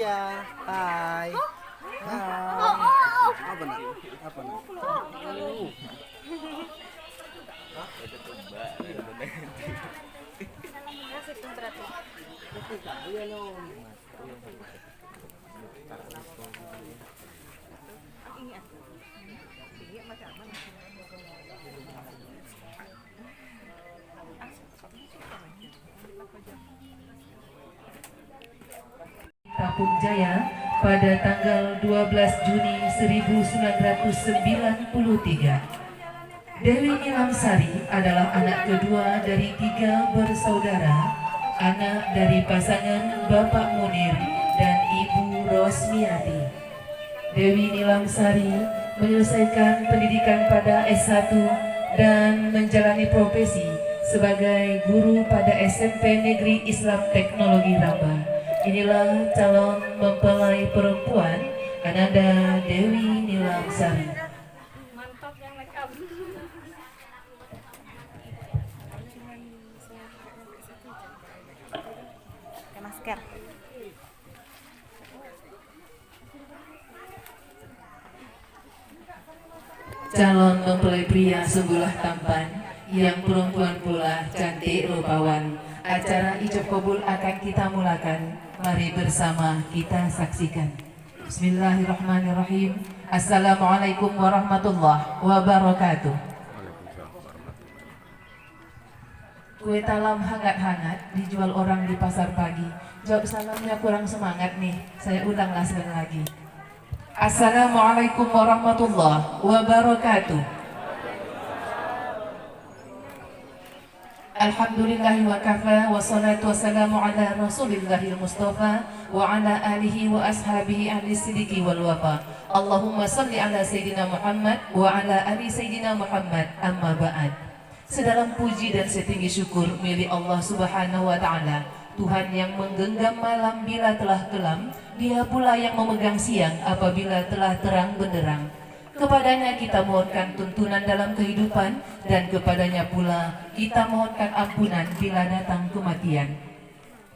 Iya. Hai. Oh, Hai. oh. Apa nak? Apa nak? Tapung Jaya pada tanggal 12 Juni 1993. Dewi Nilamsari adalah anak kedua dari 3 bersaudara, anak dari pasangan Bapak Munir dan Ibu Rosmiati. Dewi Nilamsari menyelesaikan pendidikan pada S1 dan menjalani profesi sebagai guru pada SMP Negeri Islam Teknologi Ramba. Inilah calon mempelai perempuan Ananda Dewi Nilamsari. Mantap yang make up. Pakai masker. Calon mempelai pria sungguhlah tampan, yang perempuan pula cantik rupawan. Acara ijab kabul akan kita mulakan. Mari bersama kita saksikan. Bismillahirrahmanirrahim. Assalamualaikum warahmatullahi wabarakatuh. Kue talam hangat-hangat dijual orang di pasar pagi. Jawab salamnya kurang semangat nih. Saya ulanglah sekali lagi. Assalamualaikum warahmatullahi wabarakatuh. Alhamdulillahi wa kafa wa salatu wassalamu ala rasulillahil mustafa wa ala alihi wa ashabihi ahli sidiki wal wafa. Allahumma salli ala Sayyidina Muhammad wa ala ali Sayyidina Muhammad, amma ba'd. Sedalam puji dan setinggi syukur milik Allah subhanahu wa ta'ala, Tuhan yang menggenggam malam bila telah kelam, Dia pula yang memegang siang apabila telah terang benderang. Kepadanya kita mohonkan tuntunan dalam kehidupan, dan kepadanya pula kita mohonkan ampunan bila datang kematian.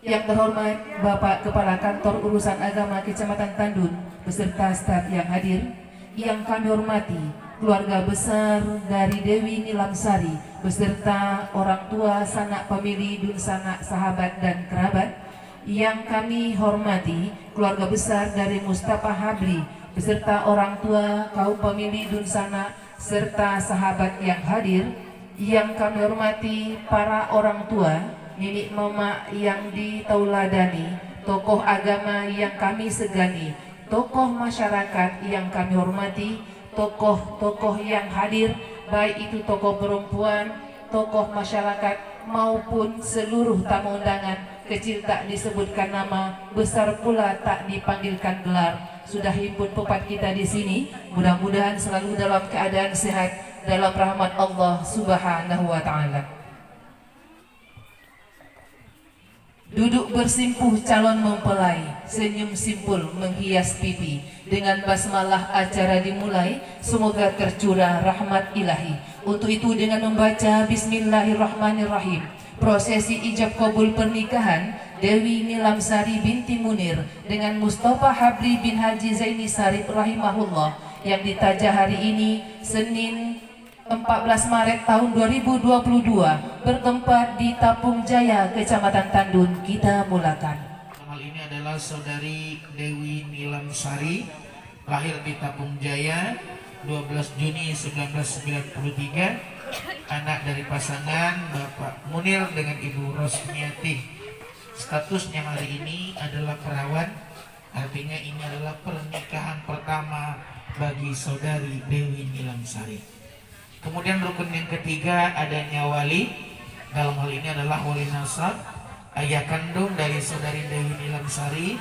Yang terhormat Bapak Kepala Kantor Urusan Agama Kecamatan Tandun beserta staf yang hadir, yang kami hormati keluarga besar dari Dewi Nilamsari beserta orang tua, sanak famili, dun sanak, sahabat dan kerabat. Yang kami hormati keluarga besar dari Mustafa Habli beserta orang tua, kaum pemilih dun sanak serta sahabat yang hadir. Yang kami hormati para orang tua, nenek mama yang ditauladani, tokoh agama yang kami segani, tokoh masyarakat yang kami hormati, tokoh-tokoh yang hadir, baik itu tokoh perempuan, tokoh masyarakat maupun seluruh tamu undangan, kecil tak disebutkan nama, besar pula tak dipanggilkan gelar. Sudah himpun pepat kita di sini, mudah-mudahan selalu dalam keadaan sehat dalam rahmat Allah Subhanahu wa taala. Duduk bersimpuh calon mempelai, senyum simpul menghias pipi. Dengan basmalah acara dimulai, semoga tercurah rahmat ilahi. Untuk itu dengan membaca Bismillahirrahmanirrahim, prosesi ijab kabul pernikahan Dewi Nilamsari binti Munir dengan Mustafa Habli bin Haji Zaini Sarip rahimahullah yang ditajah hari ini Senin 14 Maret tahun 2022 bertempat di Tapung Jaya, Kecamatan Tandun. Kita mulakan. Hal ini adalah saudari Dewi Nilamsari, lahir di Tapung Jaya 12 Juni 1993, anak dari pasangan Bapak Munir dengan Ibu Rosmiati. Statusnya hari ini adalah perawan, artinya ini adalah pernikahan pertama bagi saudari Dewi Nilamsari. Kemudian rukun yang ketiga adanya wali. Dalam hal ini adalah wali nasab, ayah kandung dari saudari Dewi Nilamsari,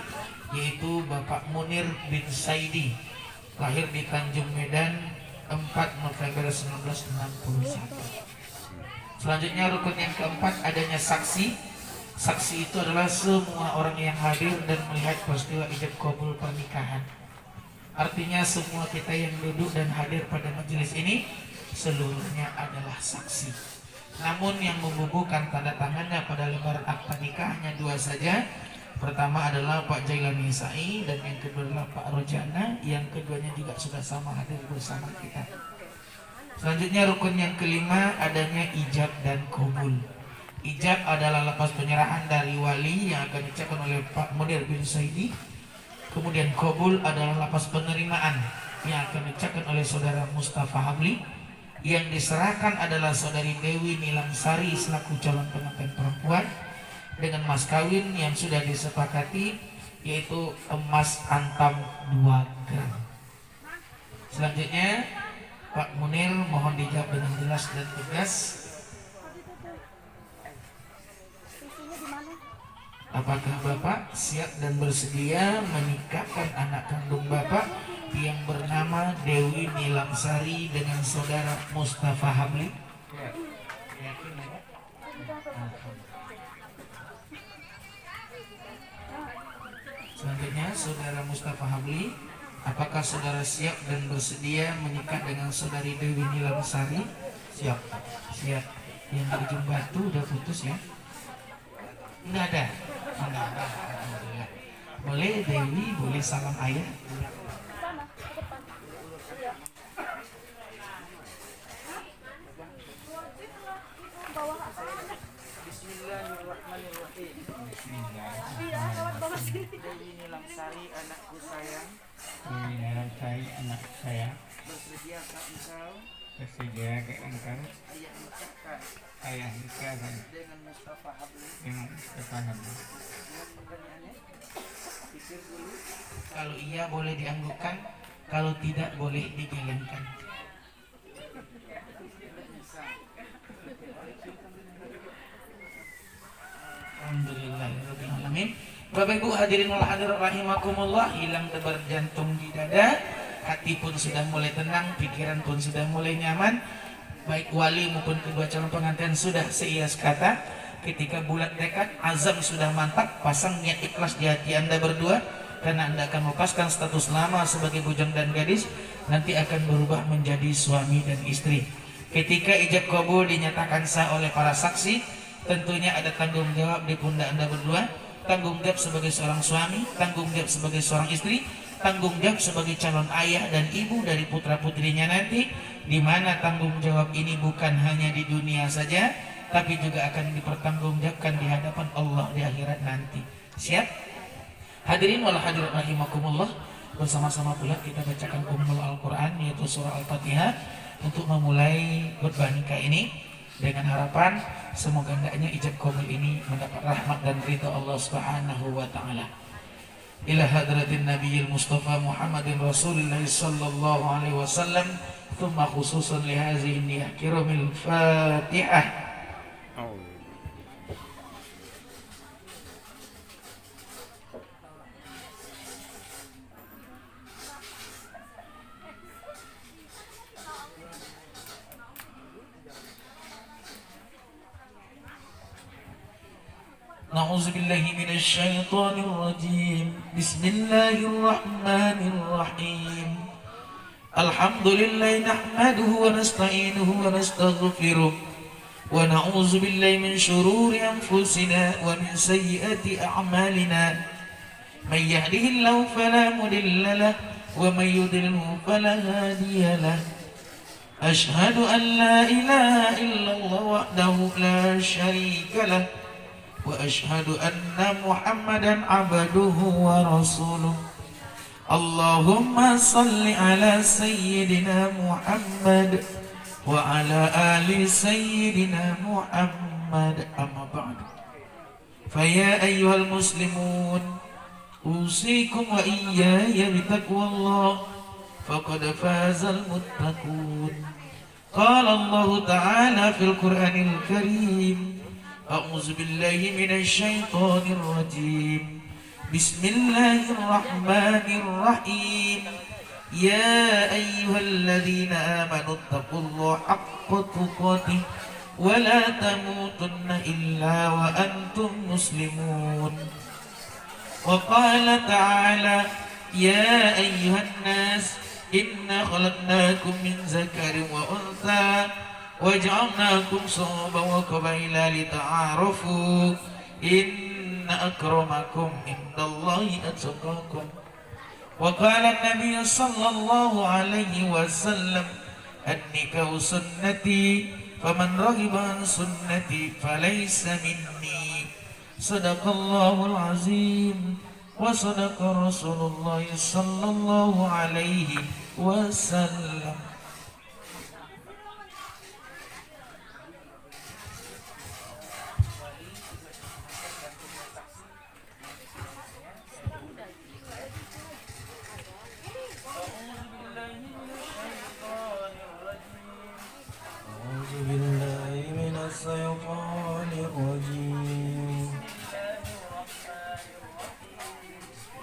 yaitu Bapak Munir bin Saidi, lahir di Tanjung Medan 4 November 1961. Selanjutnya rukun yang keempat adanya saksi. Saksi itu adalah semua orang yang hadir dan melihat peristiwa ijab kabul pernikahan. Artinya semua kita yang duduk dan hadir pada majelis ini seluruhnya adalah saksi. Namun yang membubuhkan tanda tangannya pada lembar akta nikah hanya 2 saja, Pertama adalah Pak Jailani Sa'i dan yang kedua adalah Pak Rojana, yang keduanya juga sudah sama hadir bersama kita. Selanjutnya rukun yang kelima adanya ijab dan qabul. Ijab adalah lepas penyerahan dari wali yang akan diucapkan oleh Pak Munir bin Saidi. Kemudian qabul adalah lepas penerimaan yang akan diucapkan oleh saudara Mustafa Habli. Yang diserahkan adalah saudari Dewi Nilam Sari selaku calon pengantin perempuan dengan mas kawin yang sudah disepakati, yaitu emas antam 2 gram. Selanjutnya Pak Munir mohon dijawab dengan jelas dan tegas. Apakah Bapak siap dan bersedia menikahkan anak kandung Bapak yang bernama Dewi Nilam Sari dengan saudara Mustafa Habli? Yakin ya? Selanjutnya saudara Mustafa Habli, apakah saudara siap dan bersedia menikah dengan saudari Dewi Nilam Sari? Siap. Siap. Yang di ujung batu udah putus ya? Enggak ada. Enggak ada. Alhamdulillah. Boleh Dewi, boleh salam ayah. Bismillahirrahmanirrahim. Dewi Nilam Sari anakku sayang. Dewi Nilam Sari anak saya. Bersediakah engkau Bersedia ke engkau ayah nikahkan ayah nikahkan dengan Mustafa Habli? dengan Mustafa Habli? Dengan pertanyaannya, pikir dulu. Kalau iya boleh dianggukkan, kalau tidak boleh digelengkan. Alhamdulillahirrahmanirrahim. Bapak Ibu hadirin wal hadirat rahimakumullah, hilang debar jantung di dada, hati pun sudah mulai tenang, pikiran pun sudah mulai nyaman. Baik wali maupun kedua calon pengantin sudah seias kata. Ketika bulat tekad, azam sudah mantap, pasang niat ikhlas di hati Anda berdua, karena Anda akan melepaskan status lama sebagai bujang dan gadis, nanti akan berubah menjadi suami dan istri. Ketika ijab qabul dinyatakan sah oleh para saksi, tentunya ada tanggung jawab di pundak Anda berdua. Tanggung jawab sebagai seorang suami, tanggung jawab sebagai seorang istri, tanggung jawab sebagai calon ayah dan ibu dari putra-putrinya nanti, di mana tanggung jawab ini bukan hanya di dunia saja, tapi juga akan dipertanggungjawabkan di hadapan Allah di akhirat nanti. Siap? Hadirin wal hadirat rahimakumullah, bersama-sama pula kita bacakan Ummul Al-Quran, yaitu surah Al-Fatihah, untuk memulai khutbah nikah ini, dengan harapan semoga hendaknya ijab qabul ini mendapat rahmat dan ridha Allah Subhanahu wa taala. Ila hadratin Nabiyil Mustafa Muhammadin Rasulillah sallallahu alaihi wasallam, thumma khususan li hadhihi niyah kiramil Fatihah. Na'udzu billahi minasy syaithanir rajim. Bismillahirrahmanirrahim. Alhamdulillah nahmaduhu wa nasta'inuhu wa nastaghfiruh wa na'udzu billahi min shururi anfusina wa min sayyiati a'malina. May yahdihillahu fala mudilla lahu wa may yudlilhu fala hadiya lahu. Ashhadu an la ilaha illallah wahdahu la syarika lahu wa ashhadu anna Muhammadan abduhu wa rasuluh. Allahumma salli ala sayyidina Muhammad wa ala ali sayyidina Muhammad, amma ba'du. Faya ayyuhal muslimun, usikum wa iyaya bitaqwallah, faqad fazal muttaqun. Qala Allah ta'ala fil Qur'anil Karim, a'udzu billahi minasy syaithanir rajim. Bismillahirrahmanirrahim. Ya ayyuhalladzina amanu taqullaha haqqa tuqatih wa la tamutunna illa wa antum muslimun. Wa qala ta'ala, ya ayyuhan nas inna khalaqnakum min zakarin wa untha waj'alnakum shu'uban wa qabaila lita'arafu. Inna inna akramakum indallahi atqakum. Wa qala an-nabiy sallallahu alaihi wasallam an-nikahu sunnati faman raghiba an sunnati falaysa minni. Sadaqallahul azim wa sadaqa Rasulullah sallallahu alaihi wasallam. الشيطان الرجيم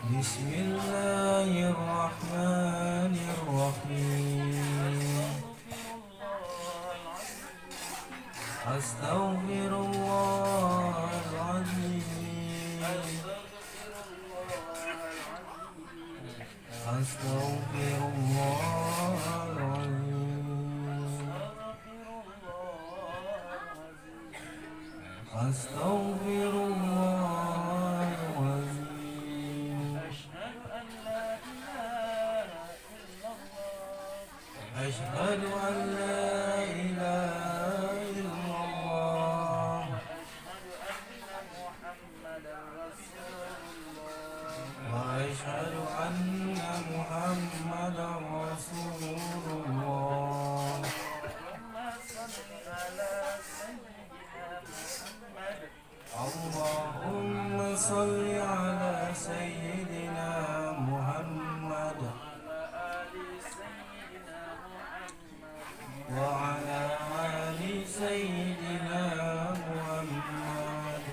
بسم الله الرحمن الرحيم أستغفر الله العظيم أستغفر الله العظيم أستغفر الله العظيم أشهد أن لا إله إلا الله وأشهد أن محمدا رسول الله اللهم صل على سيدنا محمد وعلى آل سيدنا محمد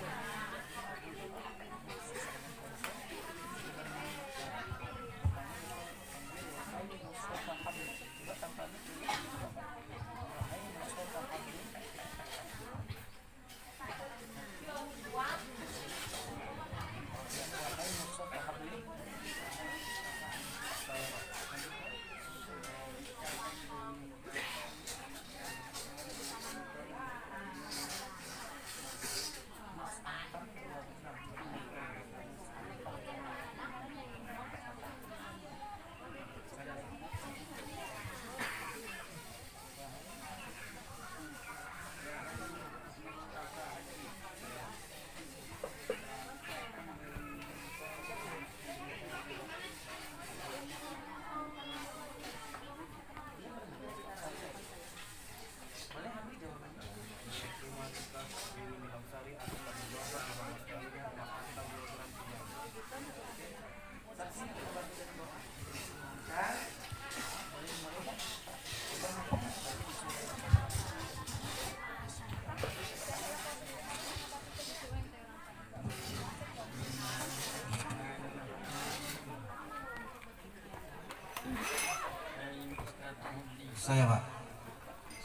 Saya Pak.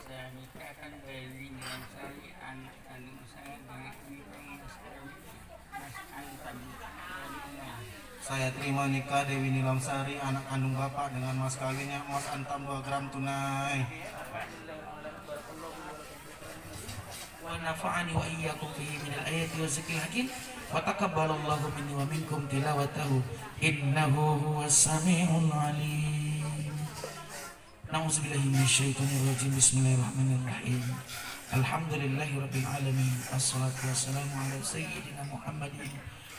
Saya nikahkan Dewi Nilamsari, anak kandung saya dengan Mas Antam dari Umar. Saya terima nikah Dewi Nilamsari, anak kandung Bapak dengan mas kawinnya Mas Antam 2 gram tunai. Wa nafa'ani wa iyyakum fihi minal ayati wa zikril hakim wa taqabbalallahu minni wa minkum tilawatahu innahu huwas samiul alim. Na'udzubillahi minasyaitonir rajim. Bismillahirrahmanirrahim. Alhamdulillahi rabbil alamin. Assalatu wassalamu ala sayyidina Muhammadin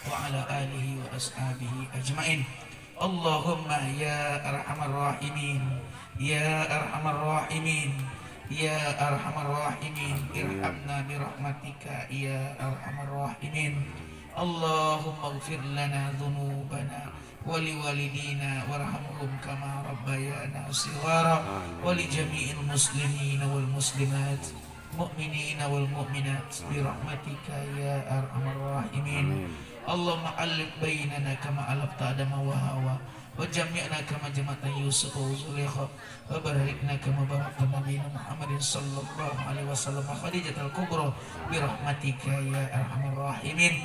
wa ala alihi wa ashabihi ajmain. Allahumma ya arhamar rahimin, ya arhamar rahimin, ya arhamar rahimin, irhamna birahmatika ya arhamar rahimin. Allahumma ighfir lana dhunubana ولوالدينا وارحمهم كما ربيانا صغارا ولجميع المسلمين والمسلمات مؤمنين والمؤمنات برحمتك يا أرحم الراحمين. اللهم ألف بيننا كما ألفت آدم وحواء وجمعنا كما جمعت يوسف وزليخا وباركنا كما باركت نبينا محمد صلى الله عليه وسلم خديجة الكبرى برحمتك يا أرحم الراحمين.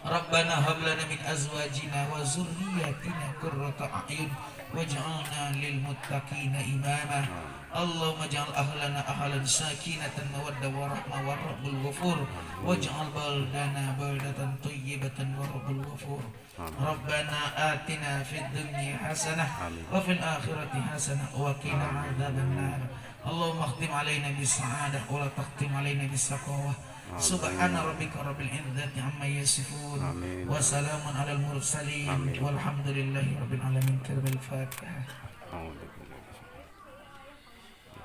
Rabbana hab lana min azwajina wa zurriyyatina qurrata a'yun waj'alna lil muttaqina imama. Allahumma ja'al ahlana ahlan sakinatan mawaddah wa rahmah wa rabbul ghafur waj'al baldana baldatan thayyibatan wa rabbul ghafur. Rabbana atina fid dunya hasanah wa fil akhirati hasanah wa qina adzabannar. Allahumma khtim alaina bis sa'adah wa la takhtim alaina bis shaqawah. Subhana rabbika rabbil izzati amma yasifun wa salamun alal mursalin walhamdulillahi rabbil alamin. Al-Fatihah.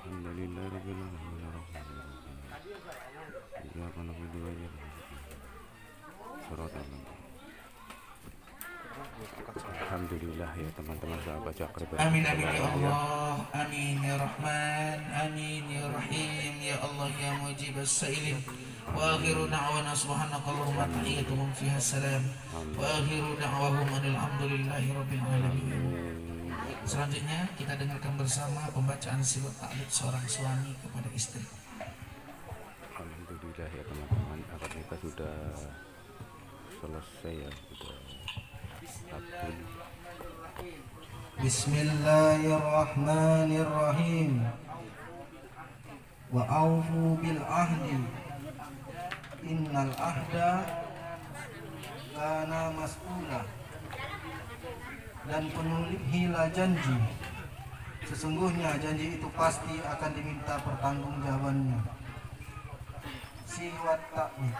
Alhamdulillah rabbil alamin. Iyyaka na'budu wa iyyaka nasta'in. Alhamdulillah ya teman-teman sahabat Cakri. Amin amin ya Allah, amin ya Rahman, amin ya Rahim, ya Allah ya mujibas sa'ilin. Wa akhiru da'wana subhanakallahumma tahiyyatuhum fiha salam. Wa akhiru da'wahum alhamdulillahi rabbil alamin. Selanjutnya kita dengarkan bersama pembacaan silat ta'lid seorang suami kepada istri. Alhamdulillah ya teman-teman, akad nikah sudah selesai ya, sudah abdul. Bismillahirrahmanirrahim. Wa aufu bil ahdi innal ahda kana mas'ula. Dan penuhilah janji, sesungguhnya janji itu pasti akan diminta pertanggungjawabannya. Siwat ta'lid.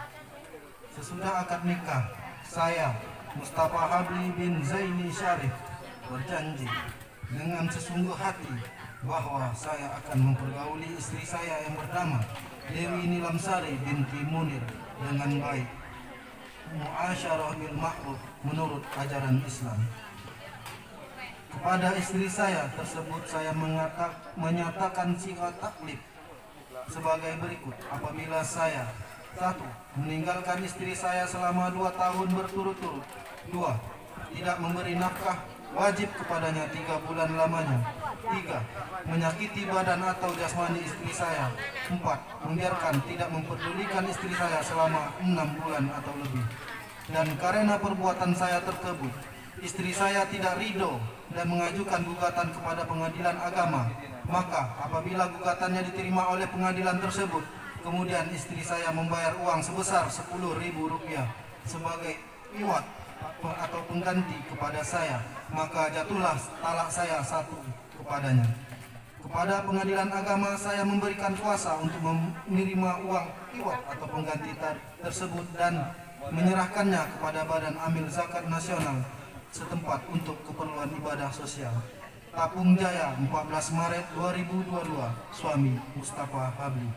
Sesudah akad nikah, saya Mustafa Habli bin Zaini Syarif berjanji dengan sesungguh hati bahwa saya akan mempergauli istri saya yang bernama Dewi Nilamsari binti Munir dengan baik, muasyarah bil ma'ruf menurut ajaran Islam. Kepada istri saya tersebut saya menyatakan sigat taklif sebagai berikut. Apabila saya 1. Meninggalkan istri saya selama 2 tahun berturut-turut. 2. Tidak memberi nafkah wajib kepadanya 3 bulan lamanya. 3. Menyakiti badan atau jasmani istri saya. 4. Membiarkan tidak memperdulikan istri saya selama 6 bulan atau lebih. Dan karena perbuatan saya tersebut, istri saya tidak ridho dan mengajukan gugatan kepada pengadilan agama, maka apabila gugatannya diterima oleh pengadilan tersebut, kemudian istri saya membayar uang sebesar Rp10.000 sebagai iwat atau pengganti kepada saya, maka jatuhlah talak saya 1 kepadanya. Kepada pengadilan agama saya memberikan kuasa untuk menerima uang iwat atau pengganti tersebut dan menyerahkannya kepada Badan Amil Zakat Nasional setempat untuk keperluan ibadah sosial. Tapung Jaya, 14 Maret 2022. Suami Mustafa Habli.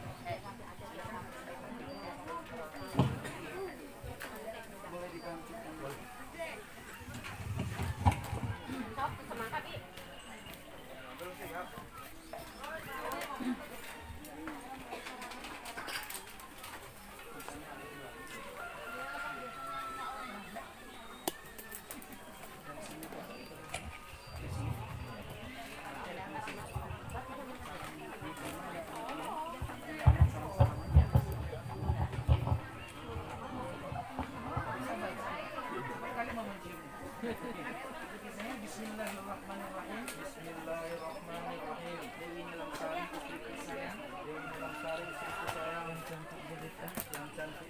Bismillahirrahmanirrahim. Bismillahirrahmanirrahim. Dewi Nilamsari istri saya, Dewi Nilamsari istri saya yang cantik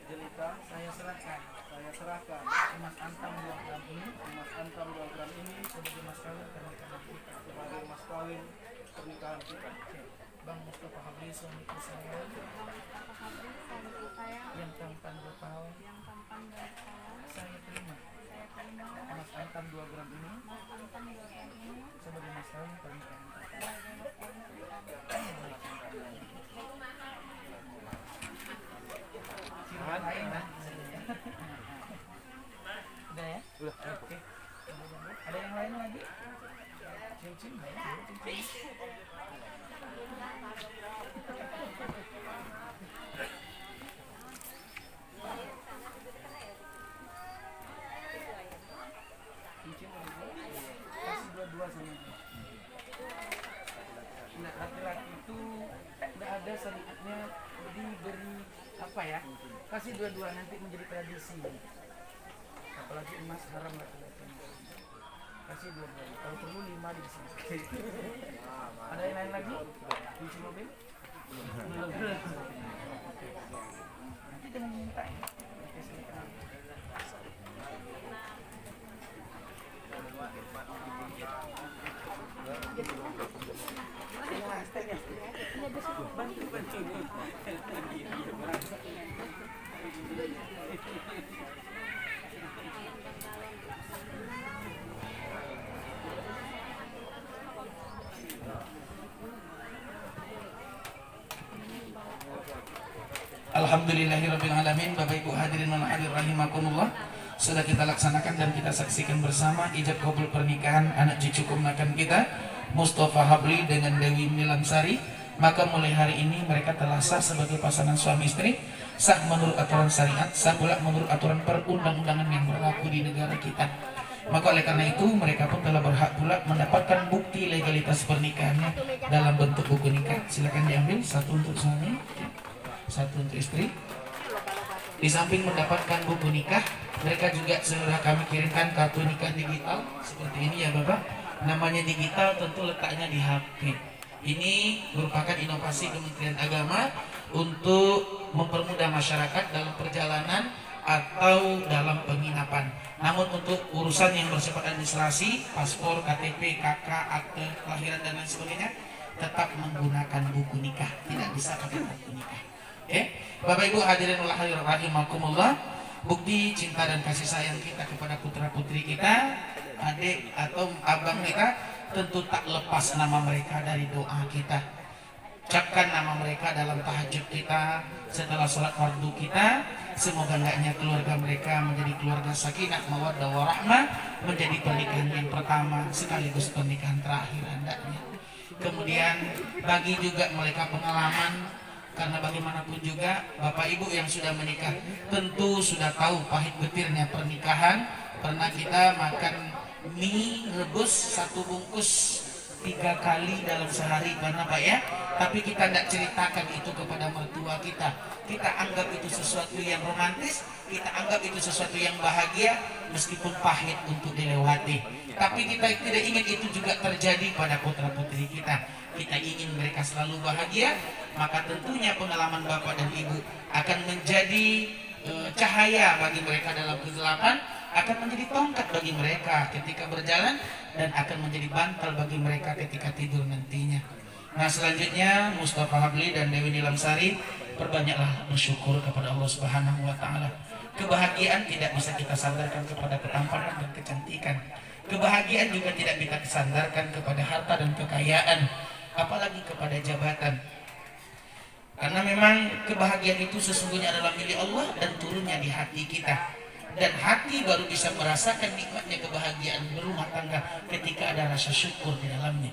jelita, saya serahkan emas antam 2 gram ini, sebagai mas kawin pernikahan kita, Bang Mustafa Habli suami saya yang tampan 2 tahun, saya terima emas antam 2 gram ini sebagai mas kawin pernikahan kita. Silahkan lain lah. Udah ya? Udah. Oke. Ada yang lain lagi? Cincin ya? Cincin. Kasih 2-2 sama dia. Nah, laki-laki itu tidak ada syariatnya diberi apa ya? Kasih 2-2 nanti menjadi tradisi. apalagi emas haram laki-laki. Kasih 2 gram, kalau perlu 5 di sini. Ada yang lain lagi? Kunci mobil? Belum. Nanti jangan minta ya. Oke, silakan. Alhamdulillahirrabbilalamin. Bapak Ibu hadirin dan hadirin rahimakumullah, sudah kita laksanakan dan kita saksikan bersama ijab kabul pernikahan anak cucu keponakan kita Mustafa Habli dengan Dewi Nilamsari. Maka mulai hari ini mereka telah sah sebagai pasangan suami istri, sah menurut aturan syariat, sah pula menurut aturan perundang-undangan yang berlaku di negara kita. Maka oleh karena itu mereka pun telah berhak pula mendapatkan bukti legalitas pernikahannya dalam bentuk buku nikah. Silakan diambil, satu untuk suami, satu untuk istri. Di samping mendapatkan buku nikah, mereka juga sudah kami kirimkan kartu nikah digital seperti ini ya Bapak. Namanya digital, tentu letaknya di HP. Ini merupakan inovasi Kementerian Agama untuk mempermudah masyarakat dalam perjalanan atau dalam penginapan. Namun untuk urusan yang bersifat administrasi, paspor, KTP, KK, akte kelahiran dan lain sebagainya, tetap menggunakan buku nikah, tidak bisa pakai buku nikah. Oke, Bapak Ibu hadirin rahimakumullah, bukti cinta dan kasih sayang kita kepada putra putri kita, adik atau abang kita, tentu tak lepas nama mereka dari doa kita. Ucapkan nama mereka dalam tahajud kita, setelah sholat fardu kita. Semoga hendaknya keluarga mereka menjadi keluarga sakinah, mawaddah warahmah, menjadi pernikahan yang pertama sekaligus pernikahan terakhir hendaknya. Kemudian bagi juga mereka pengalaman, karena bagaimanapun juga Bapak Ibu yang sudah menikah tentu sudah tahu pahit getirnya pernikahan. Pernah kita makan mie rebus 1 bungkus 3 kali dalam sehari, karena Pak ya, tapi kita tidak ceritakan itu kepada mertua kita. Kita anggap itu sesuatu yang romantis, kita anggap itu sesuatu yang bahagia meskipun pahit untuk dilewati. Tapi kita tidak ingin itu juga terjadi pada putra putri kita. Kita ingin mereka selalu bahagia, maka tentunya pengalaman Bapak dan Ibu akan menjadi cahaya bagi mereka dalam kegelapan, akan menjadi tongkat bagi mereka ketika berjalan, dan akan menjadi bantal bagi mereka ketika tidur nantinya. Nah selanjutnya Mustafa Habli dan Dewi Nilamsari, perbanyaklah bersyukur kepada Allah Subhanahu wa Ta'ala. Kebahagiaan tidak bisa kita sandarkan kepada ketampanan dan kecantikan. Kebahagiaan juga tidak bisa disandarkan kepada harta dan kekayaan, apalagi kepada jabatan. Karena memang kebahagiaan itu sesungguhnya adalah milik Allah dan turunnya di hati kita. Dan hati baru bisa merasakan nikmatnya kebahagiaan berumah tangga ketika ada rasa syukur di dalamnya.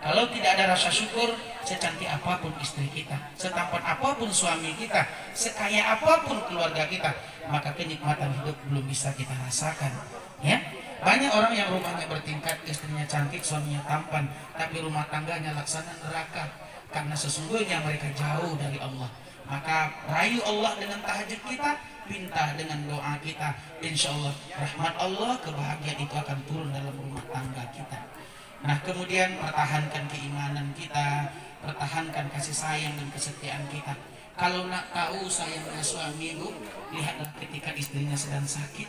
Kalau tidak ada rasa syukur, secantik apapun istri kita, setampan apapun suami kita, sekaya apapun keluarga kita, maka kenikmatan hidup belum bisa kita rasakan. Ya, banyak orang yang rumahnya bertingkat, istrinya cantik, suaminya tampan, tapi rumah tangganya laksana neraka, karena sesungguhnya mereka jauh dari Allah. Maka rayu Allah dengan tahajud kita, pinta dengan doa kita, insya Allah rahmat Allah, kebahagiaan itu akan turun dalam rumah tangga kita. Nah kemudian pertahankan keimanan kita, pertahankan kasih sayang dan kesetiaan kita. Kalau nak tahu sayangnya suami Bu, lihatlah ketika istrinya sedang sakit.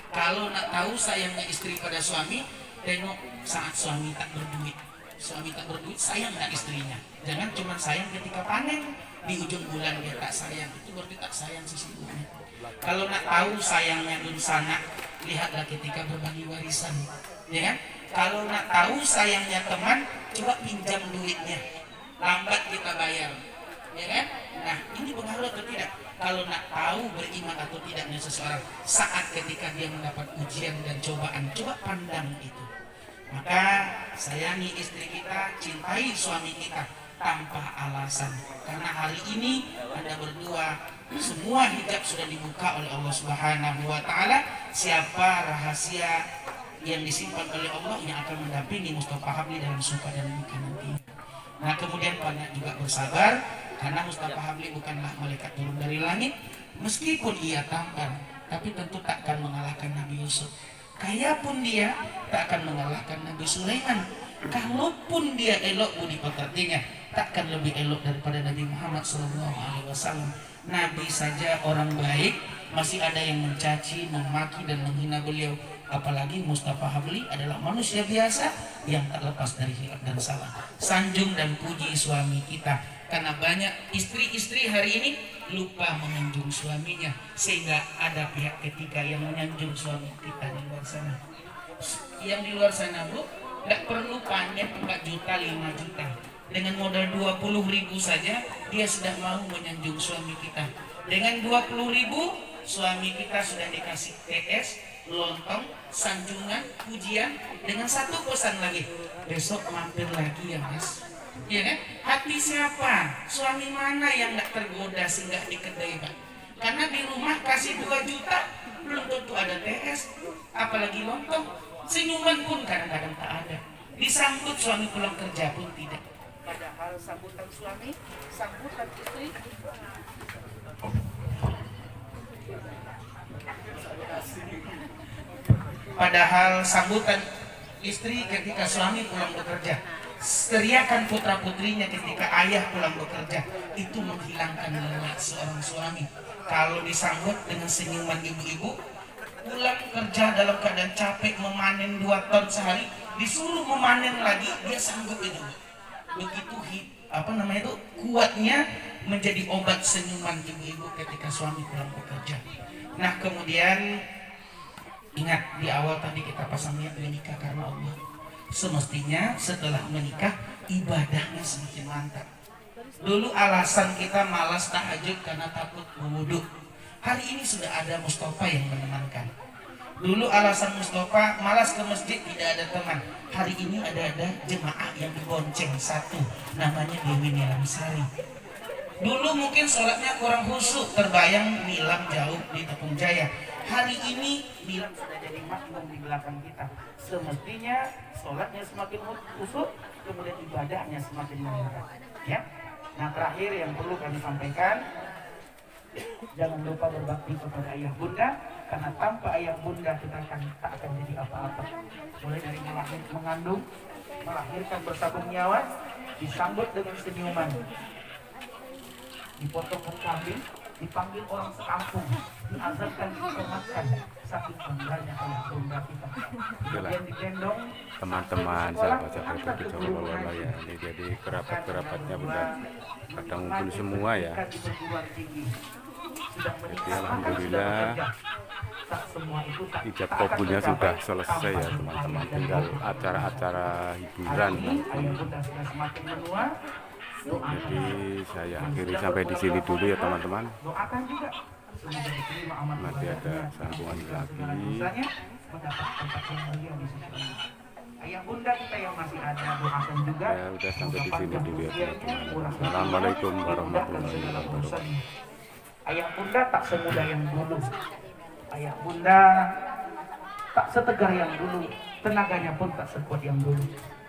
Kalau nak tahu sayangnya istri pada suami, tengok saat suami tak berduit. Suami tak berduit, sayang tak istrinya. Jangan cuma sayang ketika panen, di ujung bulan dia tak sayang, itu berarti tak sayang sesungguhnya. Kalau nak tahu sayangnya dun sanak, lihatlah ketika berbagi warisan, ya kan? Kalau nak tahu sayangnya teman, coba pinjam duitnya, lambat kita bayar, ya kan? Nah ini pengaruh atau tidak? Kalau nak tahu beriman atau tidaknya seseorang saat ketika dia mendapat ujian dan cobaan, coba pandang itu. Maka sayangi istri kita, cintai suami kita tanpa alasan. Karena hari ini Anda berdua, semua hijab sudah dibuka oleh Allah Subhanahu wa Ta'ala. Siapa rahasia yang disimpan oleh Allah yang akan mendampingi Mustafa Habli dalam suka dan duka nanti. Nah kemudian banyak juga bersabar, karena Mustafa Habli bukanlah malaikat turun dari langit. Meskipun ia tampan, tapi tentu tak akan mengalahkan Nabi Yusuf. Kaya pun dia tak akan mengalahkan Nabi Sulaiman. Kalaupun dia elok budi pekertinya, tak akan lebih elok daripada Nabi Muhammad SAW. Nabi saja orang baik, masih ada yang mencaci, memaki dan menghina beliau. Apalagi Mustafa Habli adalah manusia biasa yang tak lepas dari hilaf dan salah. Sanjung dan puji suami kita, karena banyak istri-istri hari ini lupa menyanjung suaminya, sehingga ada pihak ketiga yang menyanjung suami kita di luar sana. Yang di luar sana, Bu, tidak perlu panen 4 juta, 5 juta. Dengan modal 20.000 saja dia sudah mau menyanjung suami kita. Dengan 20.000 suami kita sudah dikasih TS, lontong, sanjungan, pujian, dengan satu pesan lagi, besok mampir lagi ya Mas. Ya kan? Hati siapa? Suami mana yang gak tergoda singgah di kedai, Pak? Karena di rumah kasih 2 juta belum tentu ada TS, apalagi lontong. Senyuman pun kadang-kadang tak ada. Disambut suami pulang kerja pun tidak. Padahal sambutan suami, sambutan istri, padahal sambutan istri ketika suami pulang bekerja, teriakan putra-putrinya ketika ayah pulang bekerja, itu menghilangkan lelah seorang suami. Kalau disambut dengan senyuman ibu-ibu, pulang kerja dalam keadaan capek memanen 2 ton sehari, disuruh memanen lagi, dia sanggup itu. Begitu kuatnya menjadi obat senyuman ibu-ibu ketika suami pulang bekerja. Nah, kemudian ingat di awal tadi kita pasang niat menikah karena Allah. Semestinya setelah menikah ibadahnya semakin mantap. Dulu alasan kita malas tahajud karena takut berwudu. Hari ini sudah ada Mustafa yang menemankan. Dulu alasan Mustafa malas ke masjid, tidak ada teman. Hari ini ada jemaah yang dibonceng satu, namanya Dewi Nilam Sari. Dulu mungkin sholatnya kurang khusyuk, terbayang Nilam jauh di Tepung Jaya. Hari ini Nilam sudah jadi makmum di belakang kita. Semestinya sholatnya semakin khusyuk, kemudian ibadahnya semakin meningkat. Ya. Nah, terakhir yang perlu kami sampaikan, jangan lupa berbakti kepada ayah bunda, karena tanpa ayah bunda kita tak akan jadi apa-apa. Mulai dari mengandung, melahirkan bersabung nyawa, disambut dengan senyuman, dipotong kambing, dipanggil orang sekampung, diazabkan, dikomatkan, saking bangganya ayah bunda kita. Kemudian digendong teman-teman sahabat-sahabat Bicaraolola ya, ini jadi kerabat-kerabatnya Bunda kadang ngumpul semua ya. Jadi alhamdulillah ijab kabulnya sudah selesai ya teman-teman, tinggal acara-acara hiburan. Jadi saya akhiri sampai di sini dulu ya teman-teman. Nanti ada sambungan lagi. Ayah bunda kita yang masih ada, doakan juga. Ya udah sampai di sini dulu ya teman-teman. Assalamualaikum warahmatullahi wabarakatuh. Ayah bunda tak semudah yang dulu. Ayah bunda tak setegar yang dulu. Tenaganya pun tak sekuat yang dulu.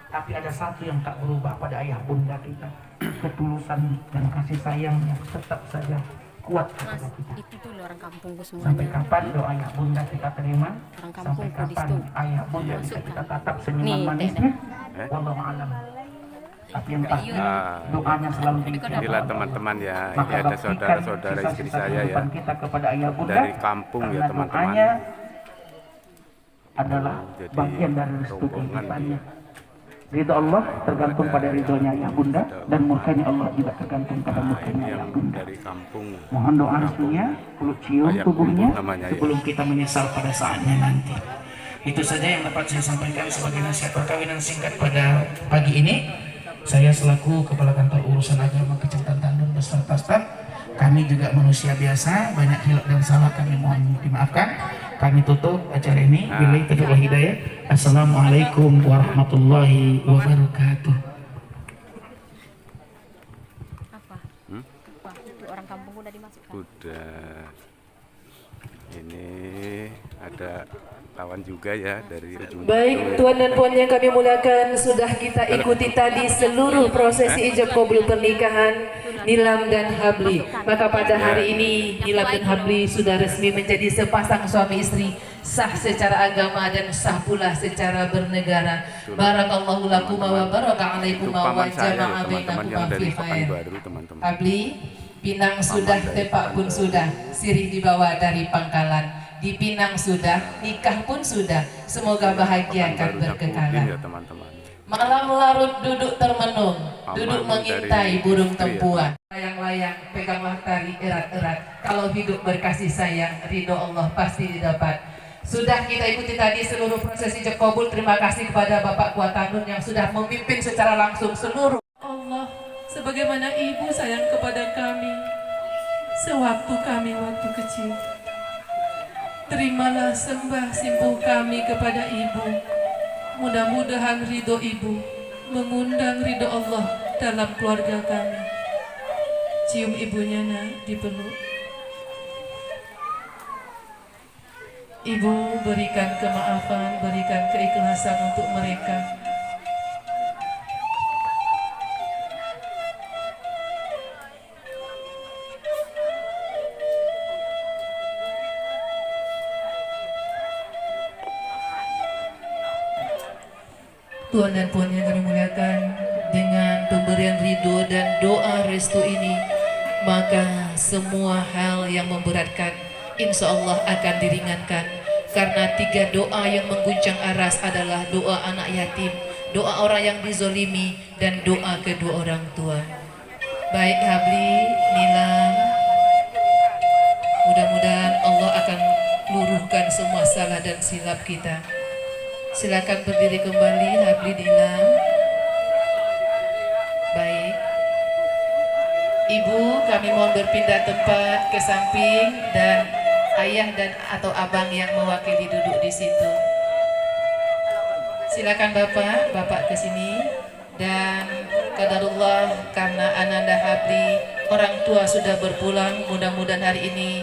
Tapi ada satu yang tak berubah pada ayah bunda kita. Ketulusan dan kasih sayangnya tetap saja kuat kepada kita. Itu tuh orang kampungku semuanya. Sampai kapan doa ayah bunda kita terima? Orang Sampai kampungku di kapan situ. ayah bunda bisa kita tatap senyuman Nih, manisnya? Wallahu a'lam. Tapi yang pasti doanya selalu diijabah. Inilah teman-teman ya, ini Maka ada baktikan saudara-saudara istri sisa-sisa saya ya, kehidupan kita kepada ayah bunda, dari kampung ya karena teman-teman. doanya adalah Jadi bagian dari restu rombongan kehidupannya. Ridho Allah tergantung pada ridhonya ayah bunda, dan murkanya Allah juga tergantung pada Nah, ini murkanya ayah yang bunda. dari kampung. Mohon doa restunya, peluk cium Ayah tubuhnya bunda namanya ya. sebelum kita menyesal pada saatnya nanti. Itu saja yang dapat saya sampaikan sebagai nasihat perkawinan singkat pada pagi ini. Saya selaku Kepala Kantor Urusan Agama Kecamatan Tandun beserta staf, kami juga manusia biasa, banyak hilaf dan salah, kami mohon dimaafkan. Kami tutup acara ini. Billahi taufiq wal hidayah. Assalamualaikum warahmatullahi wabarakatuh. Apa? Apa? Itu orang kampung udah dimasukkan. Udah. Ini ada kawan juga ya dari ujung. Baik, tuan dan puan yang kami muliakan, sudah kita ikuti tadi seluruh prosesi ijab kabul pernikahan Nilam dan Habli. Maka pada hari ini Nilam dan Habli sudah resmi menjadi sepasang suami istri, sah secara agama dan sah pula secara bernegara. Barakallahu lakum wa baraka alaikum wa jama'a bainakum fi khair. Habli, pinang sudah, tepak pun sudah, sirih dibawa dari Pangkalan. Di Pinang sudah, nikah pun sudah, semoga bahagia akan berkekalan. Malam larut duduk termenung, duduk mengintai burung tempuan. Layang-layang, peganglah tali erat-erat. Kalau hidup berkasih sayang, ridho Allah pasti didapat. Sudah kita ikuti tadi seluruh prosesi Jekobul. Terima kasih kepada Bapak Kuatanun yang sudah memimpin secara langsung seluruh. Allah, sebagaimana ibu sayang kepada kami, sewaktu kami waktu kecil. Terimalah sembah simpuh kami kepada ibu. Mudah-mudahan ridho ibu mengundang ridho Allah dalam keluarga kami. Cium ibunya nak, dipeluk. Ibu berikan kemaafan, berikan keikhlasan untuk mereka. Tuhan dan Puan yang kami muliakan, dengan pemberian ridho dan doa restu ini, maka semua hal yang memberatkan insya Allah akan diringankan. Karena 3 doa yang mengguncang aras adalah doa anak yatim, doa orang yang dizolimi, dan doa kedua orang tua. Baik Habli, Nilam, mudah-mudahan Allah akan luruhkan semua salah dan silap kita. Silakan berdiri kembali, Habli, Nilam. Baik. Ibu, kami mohon berpindah tempat ke samping, dan ayah dan atau abang yang mewakili duduk di situ. Silakan Bapak ke sini. Dan qadarullah, karena Ananda Habli orang tua sudah berpulang, mudah-mudahan hari ini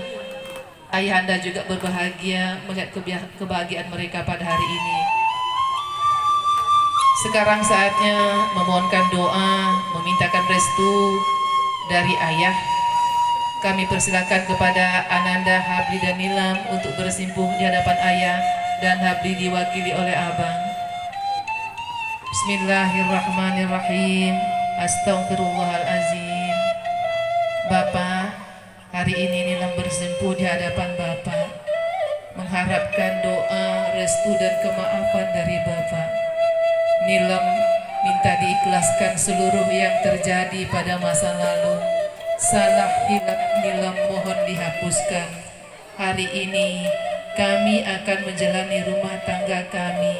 ayahanda juga berbahagia melihat kebahagiaan mereka pada hari ini. Sekarang saatnya memohonkan doa, memintakan restu dari ayah. Kami persilakan kepada Ananda, Habli, dan Nilam untuk bersimpuh di hadapan ayah, dan Habli diwakili oleh abang. Bismillahirrahmanirrahim. Astaghfirullahalazim. Bapak, hari ini Nilam bersimpuh di hadapan Bapak, mengharapkan doa, restu, dan kemaafan dari Bapak. Nilam minta diikhlaskan seluruh yang terjadi pada masa lalu. Salah hilap Nilam mohon dihapuskan. Hari ini kami akan menjalani rumah tangga kami.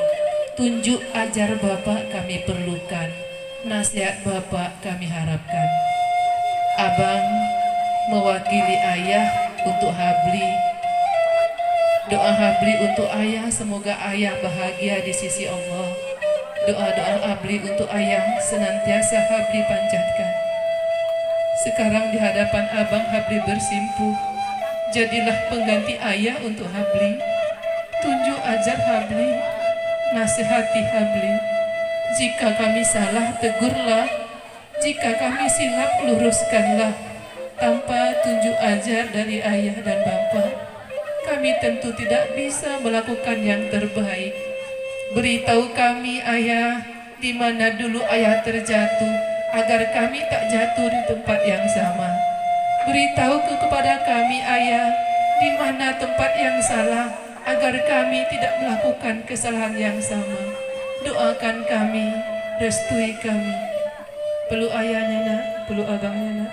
Tunjuk ajar Bapak kami perlukan. Nasihat Bapak kami harapkan. Abang mewakili ayah untuk Habli. Doa Habli untuk ayah, semoga ayah bahagia di sisi Allah. Doa-doa Habli untuk ayah senantiasa Habli panjatkan. Sekarang di hadapan abang Habli bersimpuh. Jadilah pengganti ayah untuk Habli. Tunjuk ajar Habli, nasihati Habli. Jika kami salah, tegurlah. Jika kami silap, luruskanlah. Tanpa tunjuk ajar dari ayah dan bapak, kami tentu tidak bisa melakukan yang terbaik. Beritahu kami ayah, di mana dulu ayah terjatuh, agar kami tak jatuh di tempat yang sama. Beritahu kepada kami ayah, di mana tempat yang salah, agar kami tidak melakukan kesalahan yang sama. Doakan kami, restui kami. Peluk ayahnya nak, peluk abangnya nak.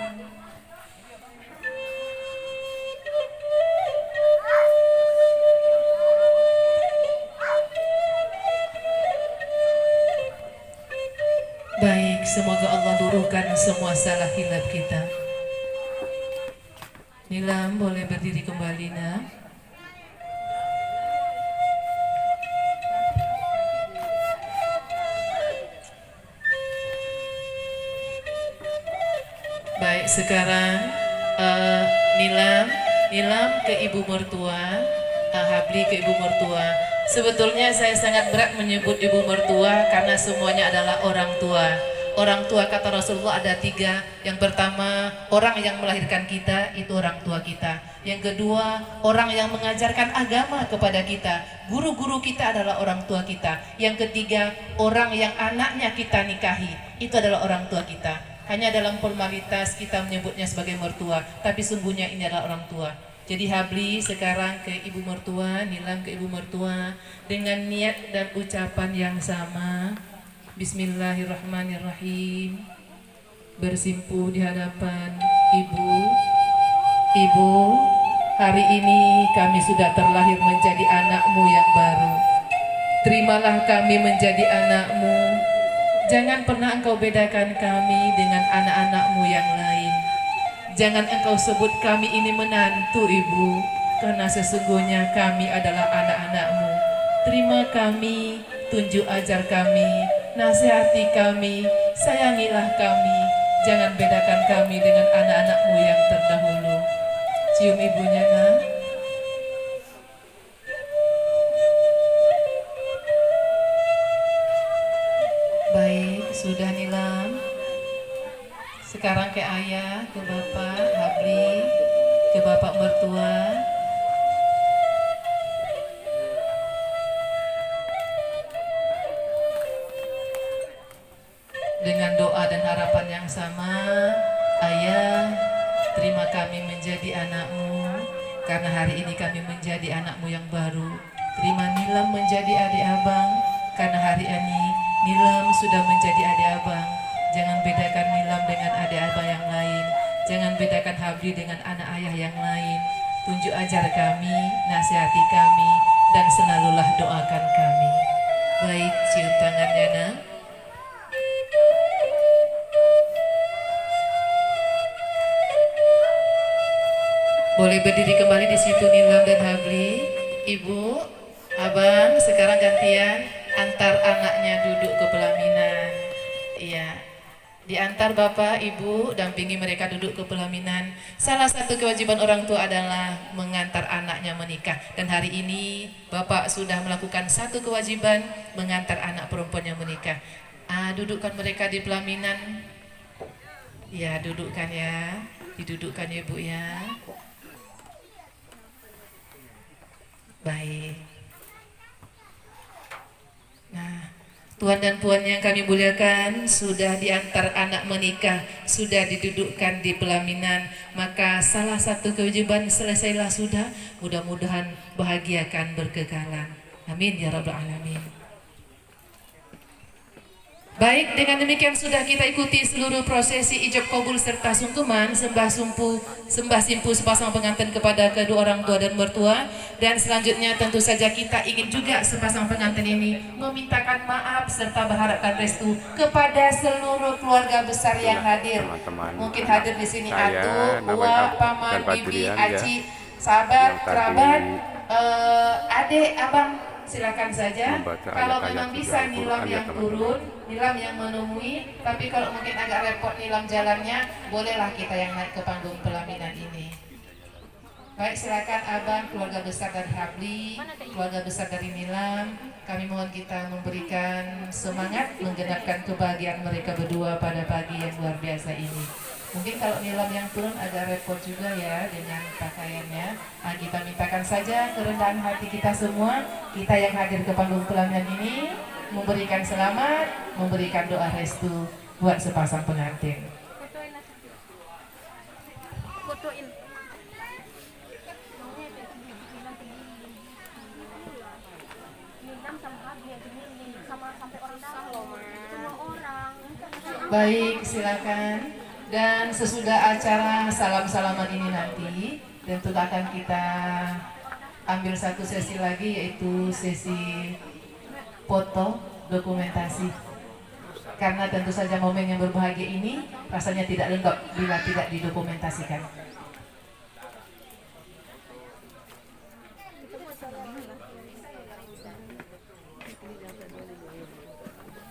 Baik, semoga Allah luruhkan semua salah hilap kita. Nilam boleh berdiri kembali nak. Baik, sekarang Nilam ke ibu mertua, Habli ke ibu mertua. Sebetulnya saya sangat berat menyebut ibu mertua karena semuanya adalah orang tua. Orang tua kata Rasulullah ada 3. Yang pertama, orang yang melahirkan kita, itu orang tua kita. Yang kedua, orang yang mengajarkan agama kepada kita. Guru-guru kita adalah orang tua kita. Yang ketiga, orang yang anaknya kita nikahi, itu adalah orang tua kita. Hanya dalam formalitas kita menyebutnya sebagai mertua, tapi sungguhnya ini adalah orang tua. Jadi Habli sekarang ke ibu mertua, Nilam ke ibu mertua, dengan niat dan ucapan yang sama. Bismillahirrahmanirrahim. Bersimpuh di hadapan ibu. Ibu, hari ini kami sudah terlahir menjadi anakmu yang baru. Terimalah kami menjadi anakmu. Jangan pernah engkau bedakan kami dengan anak-anakmu yang lain. Jangan engkau sebut kami ini menantu ibu, karena sesungguhnya kami adalah anak-anakmu. Terima kami, tunjuk ajar kami, nasihati kami, sayangilah kami. Jangan bedakan kami dengan anak-anakmu yang terdahulu. Cium ibunya, nak. Baik, sudah Nilam. Sekarang ke ayah, ke bapak, Habli, ke bapak mertua. Dengan doa dan harapan yang sama, ayah, terima kami menjadi anakmu, karena hari ini kami menjadi anakmu yang baru. Terima Nilam menjadi adik abang, karena hari ini Nilam sudah menjadi adik abang. Jangan bedakan Nilam dengan adik abang yang lain. Jangan bedakan Habli dengan anak ayah yang lain. Tunjuk ajar kami, nasihati kami, dan selalulah doakan kami. Baik, cium tangannya, nak. Boleh berdiri kembali di situ Nilam dan Habli. Ibu, abang, sekarang gantian antar anaknya duduk ke pelaminan. Iya. Diantar bapak, ibu, dampingi mereka duduk ke pelaminan. Salah satu kewajiban orang tua adalah mengantar anaknya menikah. Dan hari ini bapak sudah melakukan satu kewajiban, mengantar anak perempuannya menikah. Dudukkan mereka di pelaminan. Ya, dudukkan ya. Didudukkan ya bu ya. Baik. Nah, Tuan dan puan yang kami muliakan, sudah diantar anak menikah, sudah didudukkan di pelaminan, maka salah satu kewajiban selesailah sudah. Mudah-mudahan bahagiakan berkekalan. Amin ya rabbal alamin. Baik, dengan demikian sudah kita ikuti seluruh prosesi ijab kabul serta sungkeman, sembah simpu sepasang pengantin kepada kedua orang tua dan mertua. Dan selanjutnya tentu saja kita ingin juga sepasang pengantin ini memintakan maaf serta berharapkan restu kepada seluruh keluarga besar yang hadir. Mungkin hadir di sini Atu, Uwa, Paman, Bibi, Aci, sahabat, kerabat, adik, abang, silakan saja. Kalau memang bisa Nilam yang turun, Nilam yang menemui, tapi kalau mungkin agak repot Nilam jalannya, bolehlah kita yang naik ke panggung pelaminan ini. Baik, silakan abang, keluarga besar dari Habli, keluarga besar dari Nilam. Kami mohon kita memberikan semangat menggenapkan kebahagiaan mereka berdua pada pagi yang luar biasa ini. Mungkin kalau Nilam yang turun agak repot juga ya dengan pakaiannya. Kita mintakan saja kerendahan hati kita semua, kita yang hadir ke panggung pelaminan ini, memberikan selamat, memberikan doa restu buat sepasang pengantin. Fotoin. Baik, silakan. Dan sesudah acara salam-salaman ini nanti, tentu akan kita ambil satu sesi lagi, yaitu sesi foto dokumentasi. Karena tentu saja momen yang berbahagia ini rasanya tidak lengkap bila tidak didokumentasikan.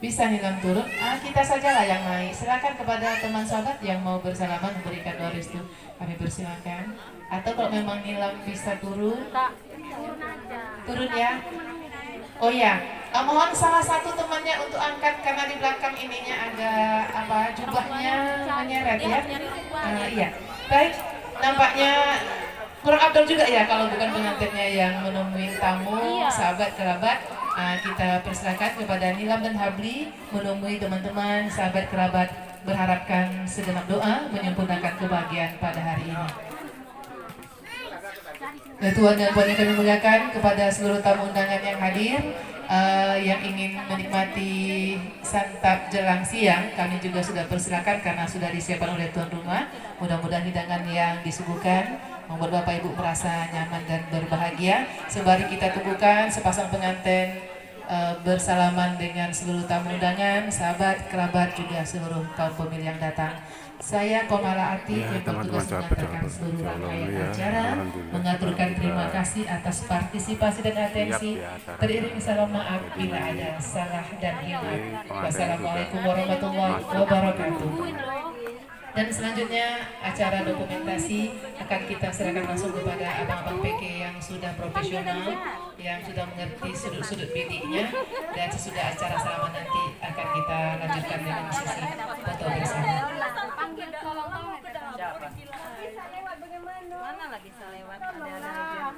Bisa Nilam turun, kita sajalah yang naik. Silakan kepada teman sahabat yang mau bersalaman memberikan doa restu, kami persilakan. Atau kalau memang Nilam bisa turun, turun ya. Oh ya, mohon salah satu temannya untuk angkat karena di belakang ininya ada apa jubahnya menyeret ya. Iya. Baik, nampaknya kurang abdul juga ya kalau bukan pengantinnya yang menemui tamu, sahabat kerabat. Kita persilakan kepada Nilam dan Habli menemui teman-teman, sahabat kerabat, berharapkan segenap doa menyempurnakan kebahagiaan pada hari ini. Tuan dan Puan yang kami muliakan, kepada seluruh tamu undangan yang hadir, yang ingin menikmati santap jelang siang, kami juga sudah persilakan karena sudah disiapkan oleh tuan rumah. Mudah-mudahan hidangan yang disuguhkan membuat Bapak Ibu merasa nyaman dan berbahagia. Sembari kita tunggukan sepasang pengantin bersalaman dengan seluruh tamu undangan, sahabat, kerabat, juga seluruh kaum pemilih yang datang. Saya Komala Ati yang bertugas mengantarkan seluruh rangkaian acara, mengaturkan terima kasih atas partisipasi dan atensi, teriring salam maaf bila ada salah dan hilang. Wassalamualaikum warahmatullahi wabarakatuh. Dan selanjutnya acara dokumentasi akan kita serahkan langsung kepada abang-abang PK yang sudah profesional, yang sudah mengerti sudut-sudut bidiknya, dan sesudah acara salaman nanti akan kita lanjutkan dengan sesi foto bersama. Panggil tolong siapa? Mana lagi bisa lewat ada aja.